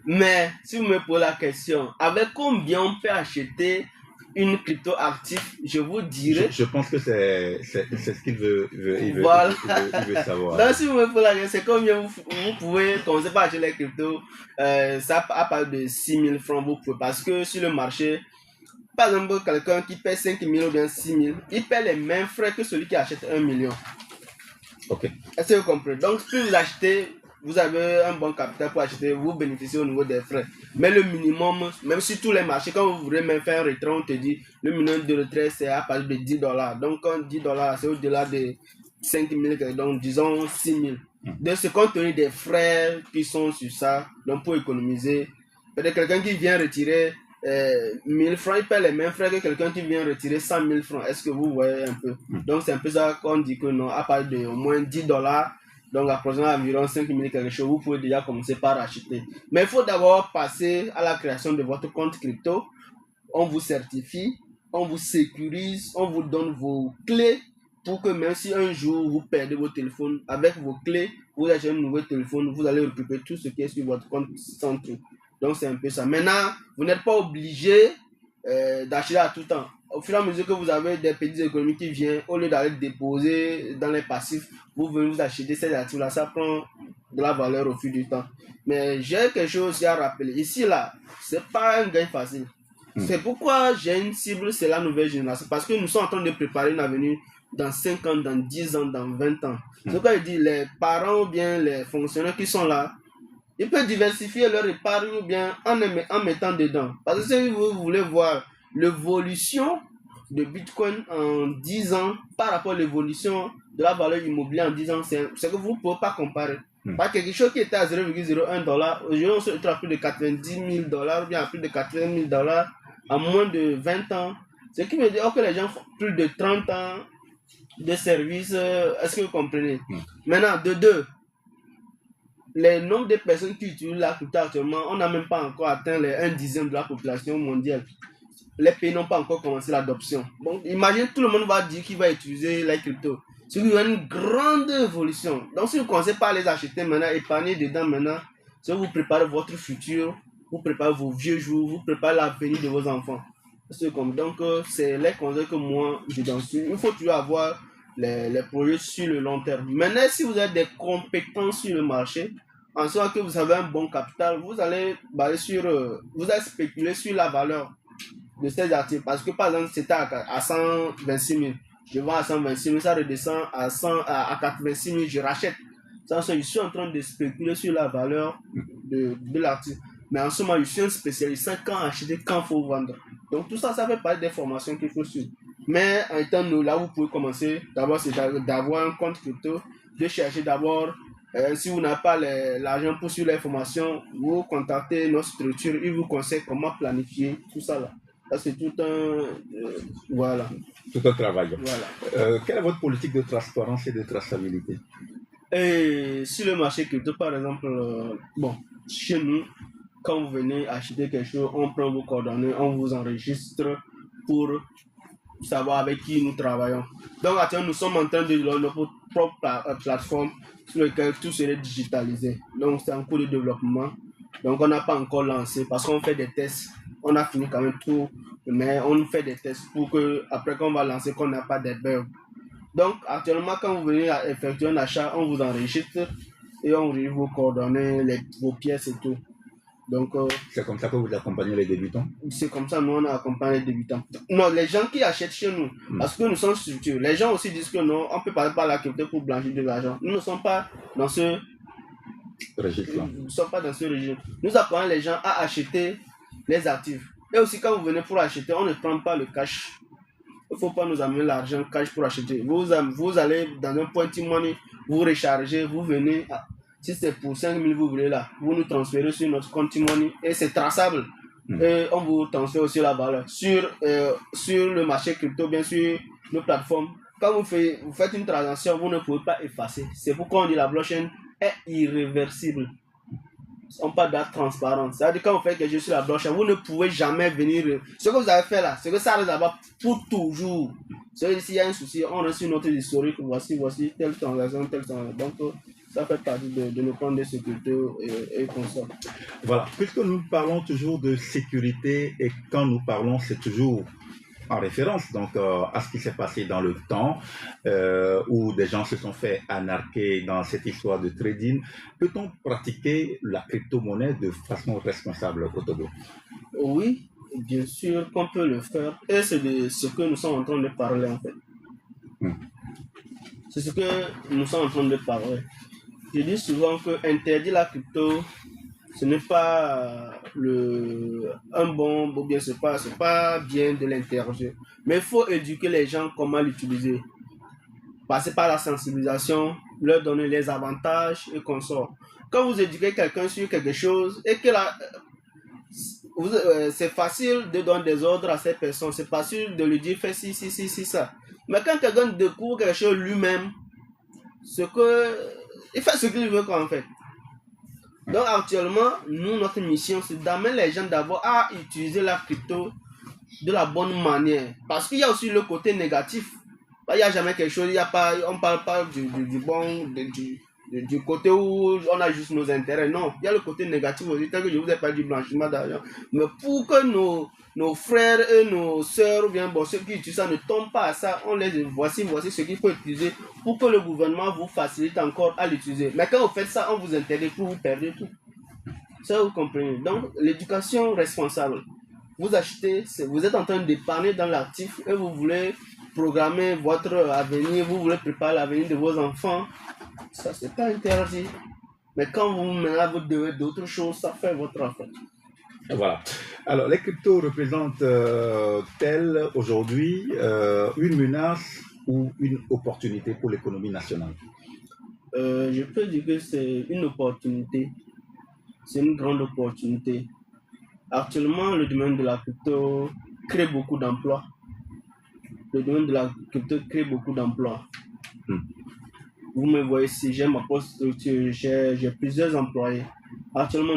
Mais si vous me posez la question, avec combien on peut acheter une crypto active, je vous dirai. Je pense que c'est ce qu'il veut, voilà. il veut savoir. Donc, si vous me posez la question, c'est combien vous pouvez commencer par acheter les cryptos, ça à partir de 6 000 francs, vous pouvez, parce que sur le marché, par exemple, quelqu'un qui paie 5 000 ou bien 6 000, il paie les mêmes frais que celui qui achète 1 million. Ok. Est-ce que vous comprenez? Donc, plus vous achetez, vous avez un bon capital pour acheter, vous bénéficiez au niveau des frais. Mais le minimum, même sur tous les marchés, quand vous voudrez même faire un retrait, on te dit le minimum de retrait c'est à partir de $10. Donc, quand $10, c'est au-delà de 5 000, donc disons 6 000. Donc, c'est compte tenu des frais qui sont sur ça, donc pour économiser. Peut-être quelqu'un qui vient retirer 1000 francs, il paie les mêmes frais que quelqu'un qui vient retirer 100 000 francs. Est-ce que vous voyez un peu? Donc, c'est un peu ça qu'on dit que non, à partir de au moins $10, donc approximativement environ 5 000 quelque chose, vous pouvez déjà commencer par acheter. Mais il faut d'abord passer à la création de votre compte crypto. On vous certifie, on vous sécurise, on vous donne vos clés pour que même si un jour vous perdez votre téléphone, avec vos clés, vous achetez un nouveau téléphone, vous allez récupérer tout ce qui est sur votre compte sans tout. Donc c'est un peu ça. Maintenant, vous n'êtes pas obligé d'acheter à tout temps. Au fur et à mesure que vous avez des petites économies qui viennent, au lieu d'aller déposer dans les passifs, vous venez vous acheter ces actifs-là, ça prend de la valeur au fil du temps. Mais j'ai quelque chose aussi à rappeler. Ici, là, c'est pas un gain facile. C'est pourquoi j'ai une cible, c'est la nouvelle génération. Parce que nous sommes en train de préparer une avenir dans 5 ans, dans 10 ans, dans 20 ans. C'est pourquoi je dis, les parents ou bien les fonctionnaires qui sont là, ils peuvent diversifier leur épargne ou bien en mettant dedans. Parce que si vous voulez voir l'évolution de Bitcoin en 10 ans par rapport à l'évolution de la valeur immobilière en 10 ans, c'est que vous ne pouvez pas comparer. Pas quelque chose qui était à 0,01 $, aujourd'hui on se retrouve à plus de 90 000 $ ou bien à plus de 80 000 $ en moins de 20 ans. Ce qui veut dire que les gens font plus de 30 ans de service. Est-ce que vous comprenez? Maintenant, de deux, les nombres de personnes qui utilisent la crypto actuellement, on n'a même pas encore atteint les 1/10 de la population mondiale. Les pays n'ont pas encore commencé l'adoption. Bon, imagine tout le monde va dire qu'il va utiliser les cryptos. C'est qu'il y a une grande évolution. Donc si vous ne commencez pas à les acheter maintenant, épargner dedans maintenant, si vous préparez votre futur, vous préparez vos vieux jours, vous préparez l'avenir de vos enfants. Donc c'est les conseils que moi je donne. Il faut toujours avoir les projets sur le long terme. Maintenant, si vous avez des compétences sur le marché, en sorte que vous avez un bon capital, vous allez vous allez spéculer sur la valeur de ces actifs. Parce que par exemple, c'était à 126 000. Je vends à 126 000, ça redescend à 86 000, je rachète. Je suis en train de spéculer sur la valeur de l'actif. Mais en ce moment, je suis un spécialiste. Quand acheter, quand il faut vendre. Donc tout ça, ça fait partie des formations qu'il faut suivre. Mais en étant nous, là, vous pouvez commencer. D'abord, c'est d'avoir un compte crypto, de chercher d'abord. Si vous n'avez pas l'argent pour suivre les formations, vous contactez notre structure, ils vous conseillent comment planifier tout ça là. Ça, c'est tout un... voilà. Tout un travail. Voilà. Quelle est votre politique de transparence et de traçabilité? Et sur le marché crypto, par exemple, chez nous, quand vous venez acheter quelque chose, on prend vos coordonnées, on vous enregistre pour savoir avec qui nous travaillons. Donc, actuellement, nous sommes en train de lancer notre propre plateforme sur laquelle tout serait digitalisé. Donc, c'est en cours de développement. Donc, on n'a pas encore lancé parce qu'on fait des tests. On a fini quand même tout, mais on fait des tests pour que, après qu'on va lancer, qu'on n'a pas de bugs. Donc, actuellement, quand vous venez à effectuer un achat, on vous enregistre et on enregistre vos coordonnées, vos pièces et tout. Donc, c'est comme ça que vous accompagnez les débutants? C'est comme ça, nous, on accompagne les débutants. Non, les gens qui achètent chez nous, parce que nous sommes structurés. Les gens aussi disent que non, on peut pas la crypto pour blanchir de l'argent. Nous ne sommes pas dans ce registre. Nous ne sommes pas dans ce régime. Nous apprenons les gens à acheter les actifs. Et aussi, quand vous venez pour acheter, on ne prend pas le cash. Il ne faut pas nous amener l'argent cash pour acheter. Vous allez dans un point money, vous rechargez, vous venez. Si c'est pour 5 000, vous voulez là, vous nous transférez sur notre compte money et c'est traçable. Et on vous transfère aussi la valeur sur le marché crypto, bien sûr, nos plateformes. Quand vous faites une transaction, vous ne pouvez pas effacer. C'est pourquoi on dit la blockchain est irréversible. On parle de la transparence. C'est-à-dire quand vous faites quelque chose sur la blockchain, vous ne pouvez jamais venir. Ce que vous avez fait là, c'est que ça reste là-bas pour toujours. S'il y a un souci, on reste sur notre historique. Voici telle transaction, telle transaction. Donc, ça fait partie de nos plans de sécurité et consorts. Voilà, puisque nous parlons toujours de sécurité et quand nous parlons, c'est toujours en référence donc à ce qui s'est passé dans le temps où des gens se sont fait anarquer dans cette histoire de trading. Peut-on pratiquer la crypto-monnaie de façon responsable au Togo? Oui, bien sûr qu'on peut le faire et c'est de ce que nous sommes en train de parler en fait. C'est ce que nous sommes en train de parler. Je dis souvent que interdire la crypto, ce n'est pas un bon, ou bien c'est pas bien de l'interdire. Mais il faut éduquer les gens comment l'utiliser. Passer par la sensibilisation, leur donner les avantages et consorts. Quand vous éduquez quelqu'un sur quelque chose et que c'est facile de donner des ordres à cette personne, c'est facile de lui dire fais ci, ça. Mais quand quelqu'un découvre quelque chose lui-même, il fait ce qu'il veut quoi en fait. Donc actuellement, notre mission c'est d'amener les gens d'abord à utiliser la crypto de la bonne manière. Parce qu'il y a aussi le côté négatif. Il n'y a jamais quelque chose, on ne parle pas du bon, du côté où on a juste nos intérêts. Non, il y a le côté négatif aussi, tel que je vous ai parlé du blanchiment d'argent. Mais pour que nos frères et nos sœurs, ou bien ceux qui utilisent ça ne tombent pas à ça, on les dit voici ce qu'il faut utiliser pour que le gouvernement vous facilite encore à l'utiliser. Mais quand vous faites ça, on vous interdit pour vous perdez tout. Ça vous comprenez. Donc l'éducation responsable. Vous achetez, vous êtes en train d'épargner dans l'actif et vous voulez programmer votre avenir, vous voulez préparer l'avenir de vos enfants. Ça, c'est pas interdit. Mais quand vous menez à vous devez d'autres choses, ça fait votre affaire. Voilà. Alors, les cryptos représentent-elles aujourd'hui une menace ou une opportunité pour l'économie nationale? Je peux dire que c'est une opportunité. C'est une grande opportunité. Actuellement, le domaine de la crypto crée beaucoup d'emplois. Vous me voyez ici, j'ai ma poste structure, j'ai plusieurs employés. Actuellement,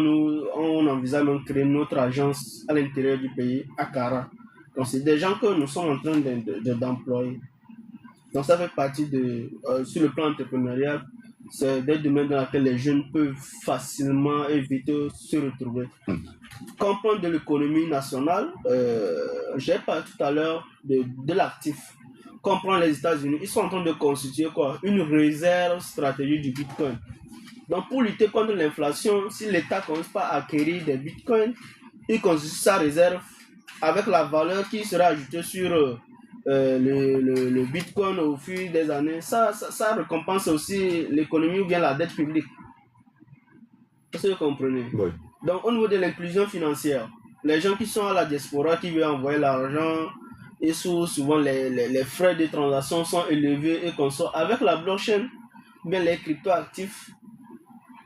on envisage même créer notre agence à l'intérieur du pays, à Kara. Donc, c'est des gens que nous sommes en train d'employer. Donc, ça fait partie sur le plan entrepreneurial, c'est des domaines dans lesquels les jeunes peuvent facilement et vite se retrouver. Comprendre de l'économie nationale, j'ai parlé tout à l'heure de l'actif. Comprendre les États-Unis, ils sont en train de constituer une réserve stratégique du Bitcoin. Donc pour lutter contre l'inflation, si l'État ne commence pas à acquérir des Bitcoins, il constitue sa réserve avec la valeur qui sera ajoutée sur le Bitcoin au fil des années. Ça récompense aussi l'économie ou bien la dette publique. Est-ce que vous comprenez? Oui. Donc au niveau de l'inclusion financière, les gens qui sont à la diaspora, qui veulent envoyer l'argent, et souvent les frais de transaction sont élevés et qu'on sort avec la blockchain, bien les cryptoactifs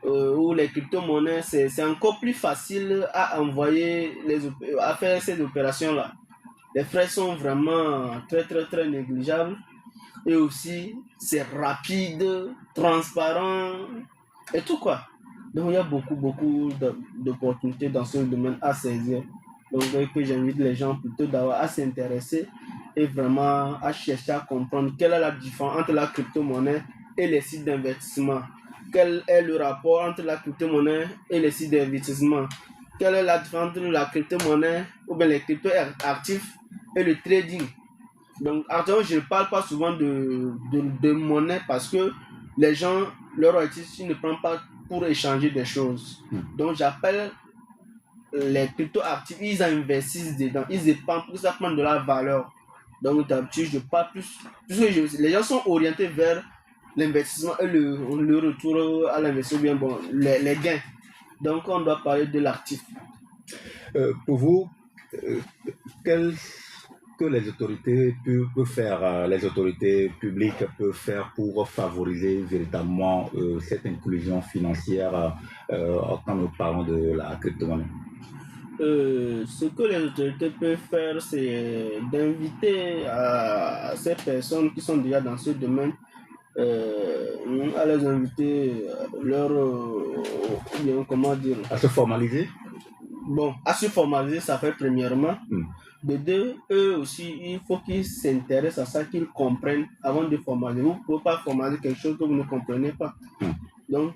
ou les crypto-monnaies, c'est encore plus facile à envoyer, à faire ces opérations-là. Les frais sont vraiment très très très négligeables et aussi c'est rapide, transparent et tout quoi. Donc il y a beaucoup d'opportunités dans ce domaine à saisir. Donc j'invite les gens plutôt d'avoir à s'intéresser et vraiment à chercher à comprendre quelle est la différence entre la crypto-monnaie et les sites d'investissement. Quel est le rapport entre la crypto-monnaie et les sites d'investissement? Quelle est la différence entre la crypto-monnaie ou bien les crypto-actifs et le trading? Donc, actuellement, je ne parle pas souvent de monnaie parce que les gens, leur actifs, ils ne prennent pas pour échanger des choses. Donc, j'appelle les crypto-actifs, ils investissent dedans, ils épargnent pour que ça prenne de la valeur. Donc, d'habitude, je parle plus les gens sont orientés vers l'investissement et le retour à l'investissement, les gains. Donc, on doit parler de l'actif. Pour vous, quelles que les autorités peuvent faire, les autorités publiques peuvent faire pour favoriser véritablement cette inclusion financière quand nous parlons de la crypto-monnaie? Ce que les autorités peuvent faire, c'est d'inviter ces personnes qui sont déjà dans ce domaine à les inviter comment dire, à se formaliser. Bon, à se formaliser, ça fait premièrement. De deux, eux aussi, il faut qu'ils s'intéressent à ça, qu'ils comprennent avant de formaliser. Vous ne pouvez pas formaliser quelque chose que vous ne comprenez pas. Donc,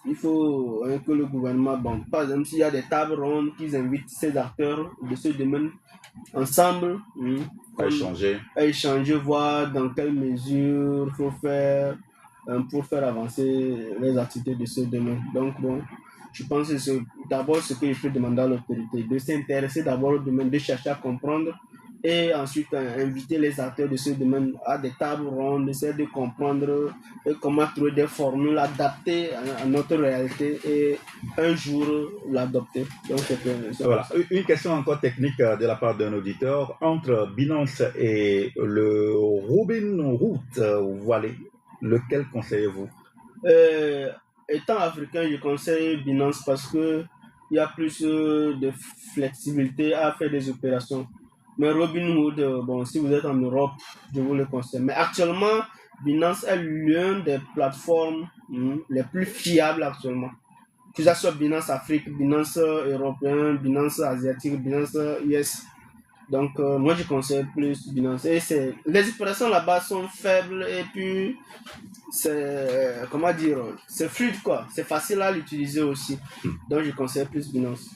il faut que le gouvernement, par exemple, s'il y a des tables rondes, qu'ils invitent ces acteurs de ce domaine ensemble à échanger, voir dans quelle mesure il faut faire pour faire avancer les activités de ce domaine. Donc, je pense que c'est d'abord ce que je peux demander à l'autorité, de s'intéresser d'abord au domaine, de chercher à comprendre et ensuite inviter les acteurs de ce domaine à des tables rondes, essayer de comprendre comment trouver des formules adaptées à notre réalité et un jour l'adopter. Donc, voilà. Une question encore technique de la part d'un auditeur. Entre Binance et le Robinhood Wallet, lequel conseillez-vous? Étant africain, je conseille Binance parce qu'il y a plus de flexibilité à faire des opérations. Mais Robinhood, si vous êtes en Europe, je vous le conseille. Mais actuellement, Binance est l'une des plateformes les plus fiables actuellement. Que ce soit Binance Afrique, Binance européen, Binance asiatique, Binance US. Donc, moi, je conseille plus Binance. Et les opérations là-bas sont faibles et puis c'est, c'est fluide quoi. C'est facile à l'utiliser aussi. Donc, je conseille plus Binance.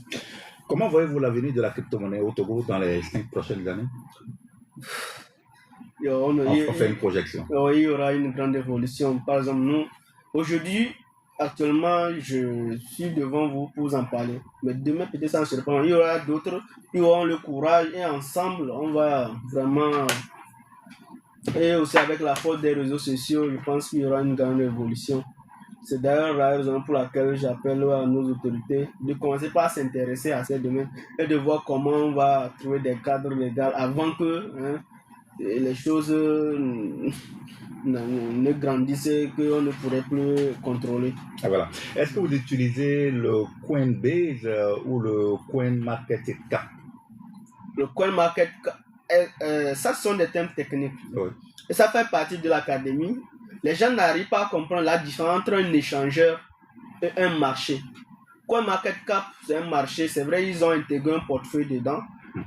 Comment voyez-vous l'avenir de la crypto-monnaie au Togo dans les 5 prochaines années? On fait une projection. Il y aura une grande évolution. Par exemple, nous, aujourd'hui, actuellement, je suis devant vous pour vous en parler. Mais demain, peut-être ça ne sera pas. Il y aura d'autres qui auront le courage et ensemble, on va vraiment... Et aussi avec la force des réseaux sociaux, je pense qu'il y aura une grande évolution. C'est d'ailleurs la raison pour laquelle j'appelle à nos autorités de commencer par s'intéresser à ces domaines et de voir comment on va trouver des cadres légaux avant que les choses ne grandissent et qu'on ne pourrait plus contrôler. Ah, voilà. Est-ce que vous utilisez le Coinbase ou le CoinMarketCap? Le CoinMarketCap, ça sont des termes techniques. Oui. Et ça fait partie de l'académie. Les gens n'arrivent pas à comprendre la différence entre un échangeur et un marché. CoinMarketCap, c'est un marché, c'est vrai, ils ont intégré un portefeuille dedans.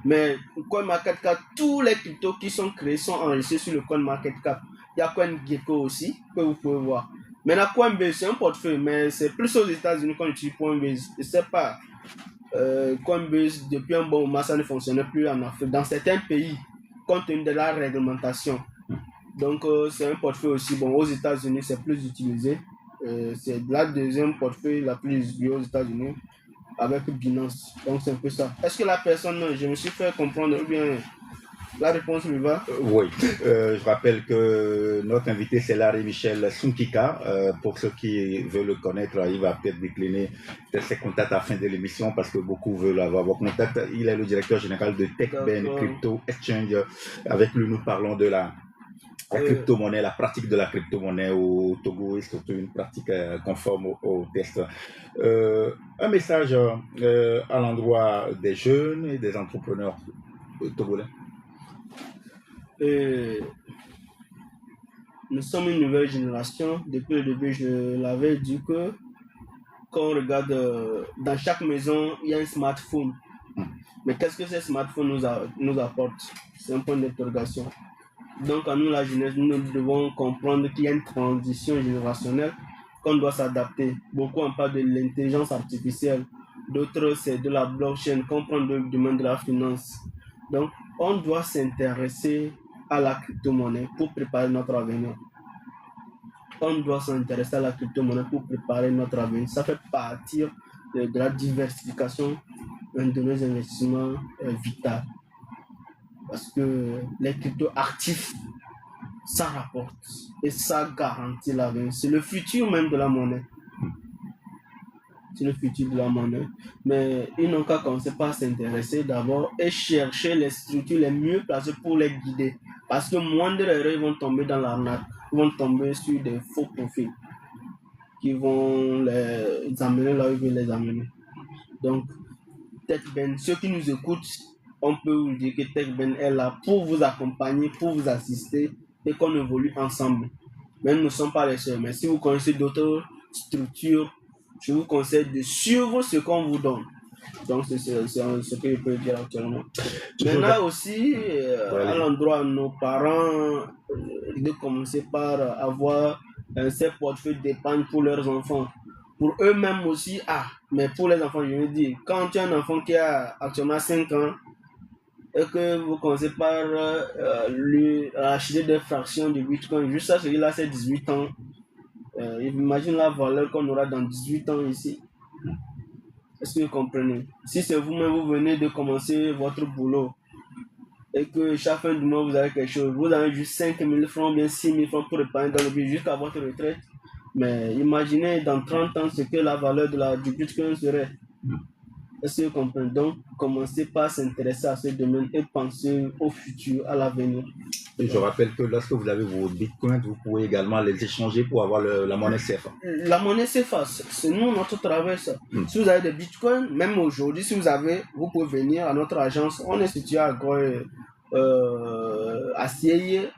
Mais CoinMarketCap, tous les cryptos qui sont créés sont enregistrés sur le CoinMarketCap. Il y a CoinGecko aussi, que vous pouvez voir. Maintenant, Coinbase, c'est un portefeuille, mais c'est plus aux États-Unis qu'on utilise Coinbase. Je ne sais pas. Coinbase, depuis un bon moment, ça ne fonctionnait plus en Afrique. Dans certains pays, compte tenu de la réglementation. Donc, c'est un portefeuille aussi. Aux États-Unis, c'est plus utilisé. C'est la deuxième portefeuille la plus utilisée aux États-Unis avec Binance. Donc, c'est un peu ça. Est-ce que la personne, je me suis fait comprendre ou bien la réponse lui va? Oui. Je rappelle que notre invité, c'est Larry Michel Sunkika. Pour ceux qui veulent le connaître, il va peut-être décliner ses contacts à la fin de l'émission parce que beaucoup veulent avoir vos contacts. Il est le directeur général de TechBen Crypto Exchange. Avec lui, nous parlons de la crypto-monnaie, la pratique de la crypto-monnaie au Togo est surtout une pratique conforme au test. Un message à l'endroit des jeunes et des entrepreneurs togolais. Nous sommes une nouvelle génération. Depuis le début, je l'avais dit que quand on regarde dans chaque maison, il y a un smartphone. Mais qu'est-ce que ces smartphones nous apportent? C'est un point d'interrogation. Donc, à nous, la jeunesse, nous devons comprendre qu'il y a une transition générationnelle, qu'on doit s'adapter. Beaucoup en parlent de l'intelligence artificielle, d'autres, c'est de la blockchain, comprendre le domaine de la finance. Donc, on doit s'intéresser à la crypto-monnaie pour préparer notre avenir. On doit s'intéresser à la crypto-monnaie pour préparer notre avenir. Ça fait partie de la diversification de nos investissements vitaux. Parce que les crypto-actifs, ça rapporte et ça garantit l'avenir. C'est le futur même de la monnaie. sur le futur de la monnaie. Mais ils n'ont qu'à commencer par s'intéresser d'abord et chercher les structures les mieux placées pour les guider. Parce que moindre erreur, ils vont tomber dans l'arnaque. Ils vont tomber sur des faux profils qui vont les amener là où ils veulent les amener. Donc, TechBen, ceux qui nous écoutent, on peut vous dire que TechBen est là pour vous accompagner, pour vous assister et qu'on évolue ensemble. Mais nous ne sommes pas les seuls. Mais si vous connaissez d'autres structures, je vous conseille de suivre ce qu'on vous donne. Donc, c'est ce que je peux dire actuellement. Maintenant aussi, à l'endroit de nos parents, de commencer par avoir ces portefeuilles d'épargne pour leurs enfants. Pour eux-mêmes aussi, mais pour les enfants, je veux dire, quand tu as un enfant qui a actuellement 5 ans, et que vous commencez par lui acheter des fractions de Bitcoin, juste à celui-là, c'est 18 ans. Imagine la valeur qu'on aura dans 18 ans ici. Est-ce que vous comprenez? Si c'est vous-même, vous venez de commencer votre boulot et que chaque fin du mois, vous avez quelque chose, vous avez juste 5 000 francs, bien 6 000 francs pour épargner dans le but jusqu'à votre retraite. Mais imaginez dans 30 ans ce que la valeur du Bitcoin serait. Est-ce que vous comprenez? Donc, commencez par s'intéresser à ce domaine et penser au futur, à l'avenir. Et je rappelle que lorsque vous avez vos bitcoins, vous pouvez également les échanger pour avoir la monnaie CFA. La monnaie CFA, c'est nous, notre travail, ça. Si vous avez des bitcoins, même aujourd'hui, si vous pouvez venir à notre agence. On est situé à Goye, à Sieye,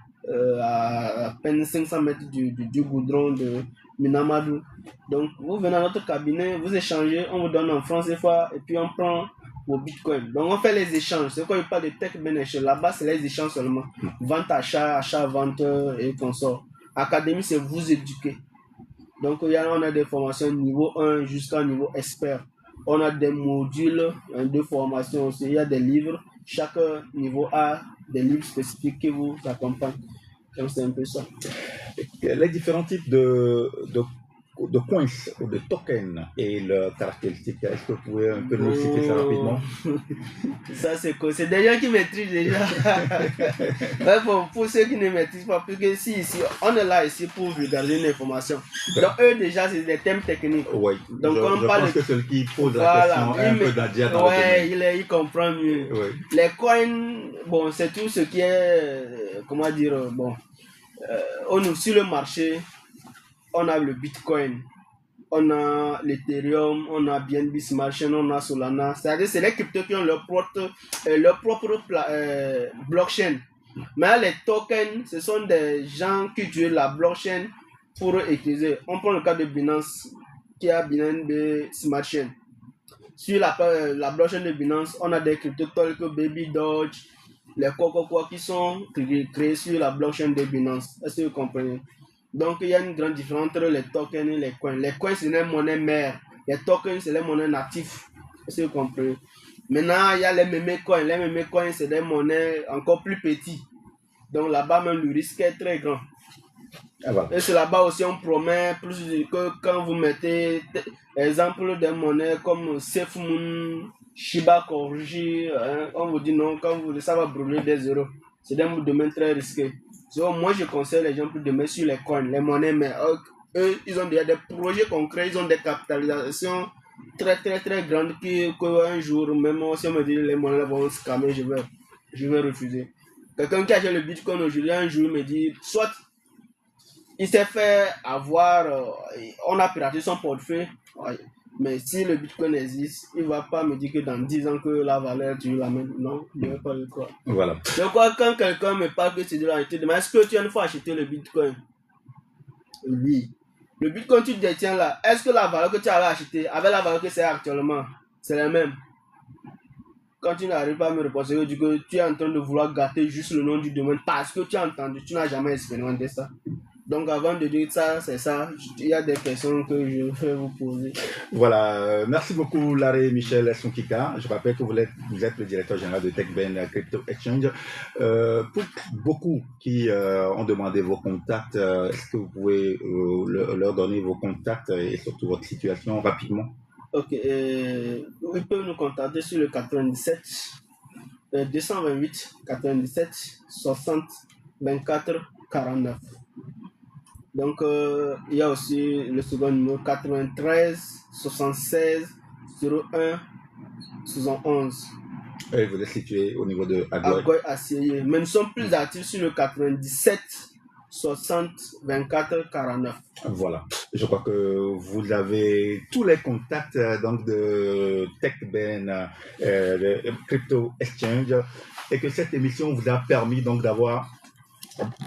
à peine 500 mètres du goudron de Minamadou. Donc, vous venez à notre cabinet, vous échangez, on vous donne en francs CFA et puis on prend vos bitcoins. Donc, on fait les échanges. C'est quoi, il parle de TechBen. Là-bas, c'est les échanges seulement. Vente, achat, vente et consort. Académie, c'est vous éduquer. Donc, on a des formations niveau 1 jusqu'à niveau expert. On a des modules de formation aussi. Il y a des livres. Chaque niveau a des livres spécifiques qui vous accompagnent. Donc, c'est un peu ça. Les différents types de coins ou de tokens et leurs caractéristiques, est-ce que vous pouvez un peu nous citer ça rapidement? Ça, c'est des gens qui maîtrisent déjà. Pour ceux qui ne maîtrisent pas, parce que ici, on est là ici pour vulgariser une information. Donc, eux, déjà, c'est des thèmes techniques. Oui. Donc, je pense que celui qui pose la question est un peu dans il comprend mieux. Oui. Les coins, bon, c'est tout ce qui est, comment dire, bon, sur le marché, on a le Bitcoin, on a l'Ethereum, on a BNB Smart Chain, on a Solana. C'est-à-dire c'est les cryptos qui ont leur propre blockchain. Mais les tokens, ce sont des gens qui utilisent la blockchain pour utiliser. On prend le cas de Binance, qui a BNB Smart Chain. Sur la blockchain de Binance, on a des cryptos tels que Baby Doge, les Coco qui sont créés sur la blockchain de Binance. Est-ce que vous comprenez? Donc, il y a une grande différence entre les tokens et les coins. Les coins, c'est les monnaies mères. Les tokens, c'est les monnaies natives. Est-ce que vous comprenez? Maintenant, il y a les meme coins. Les meme coins, c'est des monnaies encore plus petites. Donc, là-bas, même, le risque est très grand. Et c'est là-bas aussi, on promet plus que quand vous mettez, exemple des monnaies comme SafeMoon, Shiba Corgi, on vous dit non, quand ça va brûler des euros. C'est des domaines très risqués. Donc, moi, je conseille les gens plus de mettre sur les coins, les monnaies, mais eux, ils ont déjà des projets concrets, ils ont des capitalisations très, très, très grandes qu'un jour, même si on me dit les monnaies vont se calmer, je vais refuser. Quelqu'un qui achète le Bitcoin aujourd'hui, un jour, me dit, soit il s'est fait avoir, on a piraté son portefeuille, mais si le Bitcoin existe, il ne va pas me dire que dans 10 ans que la valeur, tu la mets. Non, je ne vais pas le croire. Voilà. Donc, quand quelqu'un me parle que c'est de la réalité, est-ce que tu as une fois acheté le Bitcoin? Oui. Le Bitcoin, tu le détiens là. Est-ce que la valeur que tu avais acheté, avec la valeur que c'est actuellement, c'est la même? Quand tu n'arrives pas à me répondre, je dis que tu es en train de vouloir gâter juste le nom du domaine parce que tu as entendu, tu n'as jamais expérimenté ça. Donc, avant de dire ça, c'est ça. Il y a des questions que je vais vous poser. Voilà. Merci beaucoup, Larry Michel Sonkika. Je rappelle que vous êtes le directeur général de TechBen Crypto Exchange. Pour beaucoup qui ont demandé vos contacts, est-ce que vous pouvez leur donner vos contacts et surtout votre situation rapidement? Ok. Ils peuvent nous contacter sur le 97 228 97 60 24 49. Donc, il y a aussi le second numéro 93 76 01 71. Et vous êtes situé au niveau de Agoy. Agoy Assieye. Mais nous sommes plus actifs sur le 97 60 24 49. Voilà. Je crois que vous avez tous les contacts donc de TechBen, de Crypto Exchange, et que cette émission vous a permis donc d'avoir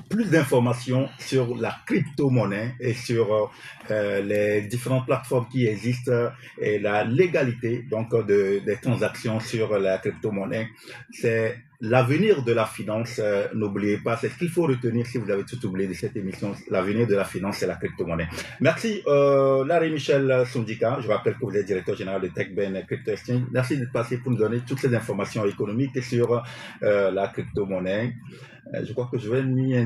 plus d'informations sur la crypto-monnaie et sur les différentes plateformes qui existent et la légalité donc des transactions sur la crypto-monnaie. C'est l'avenir de la finance. N'oubliez pas, c'est ce qu'il faut retenir si vous avez tout oublié de cette émission. L'avenir de la finance, c'est la crypto-monnaie. Merci, Larry Michel Sundika. Je rappelle que vous êtes directeur général de TechBen Crypto Exchange. Merci d'être passé pour nous donner toutes ces informations économiques sur la crypto-monnaie. Je crois que je vais m'y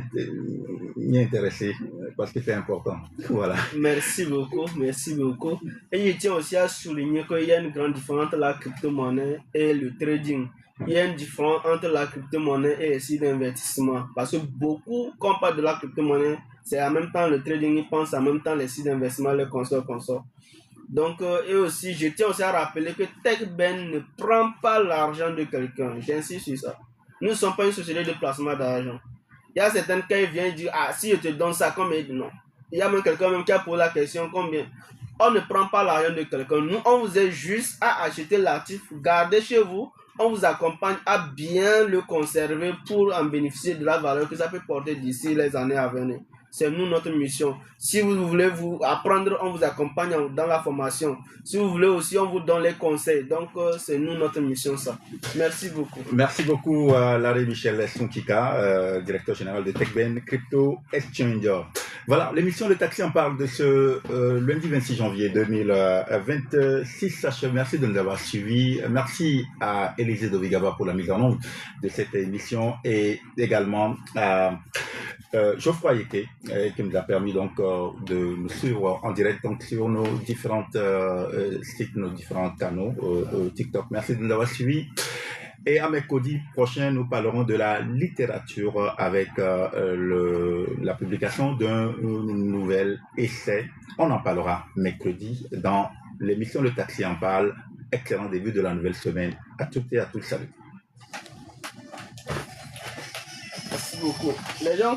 intéresser parce que c'est important. Voilà. Merci beaucoup, merci beaucoup. Et je tiens aussi à souligner qu'il y a une grande différence entre la crypto-monnaie et le trading. Il y a une différence entre la crypto-monnaie et les sites d'investissement. Parce que beaucoup, quand on parle de la crypto-monnaie, c'est en même temps le trading, ils pensent en même temps les sites d'investissement, les consorts. Donc, et aussi, je tiens aussi à rappeler que TechBen ne prend pas l'argent de quelqu'un. J'insiste sur ça. Nous ne sommes pas une société de placement d'argent. Il y a certains cas, ils viennent dire, ah, si je te donne ça, combien? Non. Il y a même quelqu'un même qui a posé la question, combien? On ne prend pas l'argent de quelqu'un. Nous, on vous aide juste à acheter l'actif, garder chez vous. On vous accompagne à bien le conserver pour en bénéficier de la valeur que ça peut porter d'ici les années à venir. C'est nous notre mission. Si vous voulez vous apprendre, on vous accompagne dans la formation. Si vous voulez aussi, on vous donne les conseils. Donc, c'est nous notre mission, ça. Merci beaucoup. Merci beaucoup, Larry Michel Sundika, directeur général de TechBen Crypto Exchange. Voilà, l'émission de Taxi en parle de ce lundi 26 janvier 2026 s'achève. Merci de nous avoir suivis. Merci à Élisée Dovigaba pour la mise en œuvre de cette émission et également à Geoffroy Yeke qui nous a permis donc de nous suivre en direct donc, sur nos différentes sites, nos différents canaux TikTok. Merci de nous avoir suivis. Et à mercredi prochain, nous parlerons de la littérature avec la publication d'un nouvel essai. On en parlera mercredi dans l'émission Le Taxi en parle. Excellent début de la nouvelle semaine. À toutes et à tous, salut. Merci beaucoup. Les gens